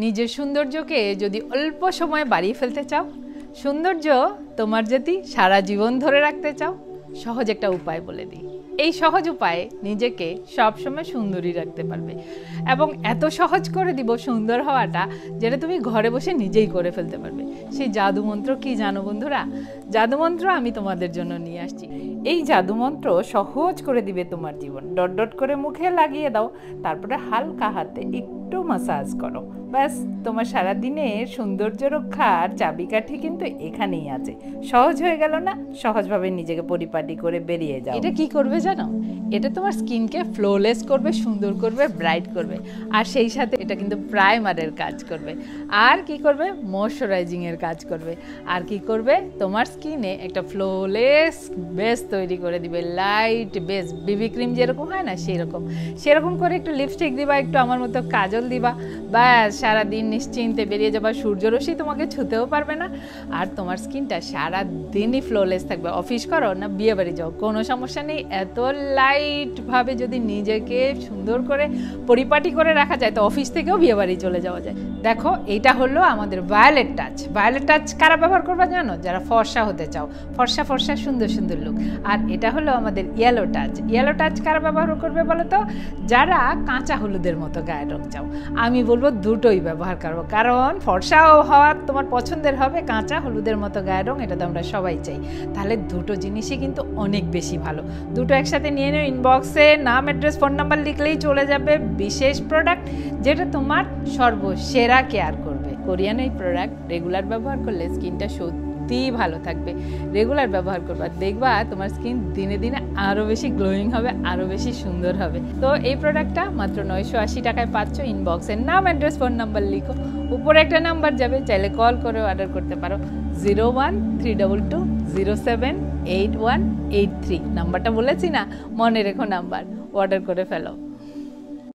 নিজের সৌন্দর্যকে যদি অল্প সময় বাড়িয়ে ফেলতে চাও, সৌন্দর্য তোমার যদি সারা জীবন ধরে রাখতে চাও, সহজ একটা উপায় বলে দিই। এই সহজ উপায়ে নিজেকে সবসময় সুন্দরী রাখতে পারবে এবং এত সহজ করে দিব সুন্দর হওয়াটা, যেটা তুমি ঘরে বসে নিজেই করে ফেলতে পারবে। সেই জাদুমন্ত্র কি জানো বন্ধুরা? জাদুমন্ত্র আমি তোমাদের জন্য নিয়ে আসছি। এই জাদুমন্ত্র সহজ করে দিবে তোমার জীবন। ডট ডট করে মুখে লাগিয়ে দাও, তারপরে হালকা হাতে একটু মাসাজ করো, ব্যাস তোমার সারাদিনের সৌন্দর্য রক্ষার চাবিকাঠি কিন্তু এখানেই আছে। সহজ হয়ে গেল না? সহজভাবে নিজেকে পরিপাটি করে বেরিয়ে যাও। এটা কি করবে জানো? এটা তোমার স্কিনকে ফ্লোলেস করবে, সুন্দর করবে, ব্রাইট করবে, আর সেই সাথে এটা কিন্তু প্রাইমারের কাজ করবে। আর কি করবে? ময়শ্চারাইজিং এর কাজ করবে। আর কি করবে? তোমার স্কিনে একটা ফ্লোলেস বেস তৈরি করে দিবে, লাইট বেস, বিবি ক্রিম যেরকম হয় না সেরকম করে একটু লিপস্টিক দিবা, একটু আমার মতো কাজল দিবা, ব্যাস সারাদিন নিশ্চিন্তে বেরিয়ে যাবা। সূর্যরশ্মি তোমাকে ছুতেও পারবে না, আর তোমার স্কিনটা সারাদিনই ফ্লোলেস থাকবে। অফিস করো না বিয়ে বাড়ি যাও, কোনো সমস্যা নেই। এত লাইটভাবে যদি নিজেকে সুন্দর করে পরিপাটি করে রাখা যায়, তো অফিস থেকেও বিয়ে বাড়ি চলে যাওয়া যায়। দেখো, এইটা হলো আমাদের ভায়োলেট টাচ। ভায়োলেট টাচ কারা ব্যবহার করবে জানো? যারা ফর্সা হতে চাও, ফর্সা সুন্দর সুন্দর লুক। আর এটা হলো আমাদের ইয়েলো টাচ। ইয়েলো টাচ কারা ব্যবহার করবে বলো তো? যারা কাঁচা হলুদের মতো গায়ের রং চাও। আমি বলবো দুটোই ব্যবহার করবো, কারণ ফর্সাও হওয়া তোমার পছন্দের হবে, কাঁচা হলুদের মতো গায়ের রং এটা তো আমরা সবাই চাই। তাহলে দুটো জিনিসই কিন্তু অনেক বেশি ভালো। দুটো একসাথে নিয়ে নিও। ইনবক্সে নাম, অ্যাড্রেস, ফোন নাম্বার লিখলেই চলে যাবে বিশেষ প্রোডাক্ট, যেটা তোমার সর্বসেরা কেয়ার করবে। কোরিয়ান এই প্রোডাক্ট রেগুলার ব্যবহার করলে স্কিনটা সত্যি ভালো থাকবে। রেগুলার ব্যবহার করবা, দেখবা তোমার স্কিন দিনে দিনে আরও বেশি গ্লোয়িং হবে, আরও বেশি সুন্দর হবে। তো এই প্রোডাক্টটা মাত্র 980 টাকায় পাচ্ছ। ইনবক্সের নাম, অ্যাড্রেস, ফোন নাম্বার লিখো, উপরে একটা নাম্বার যাবে, চাইলে কল করে অর্ডার করতে পারো। 013220788183 নাম্বারটা বলেছি না? মনে রেখো নাম্বার, অর্ডার করে ফেলো।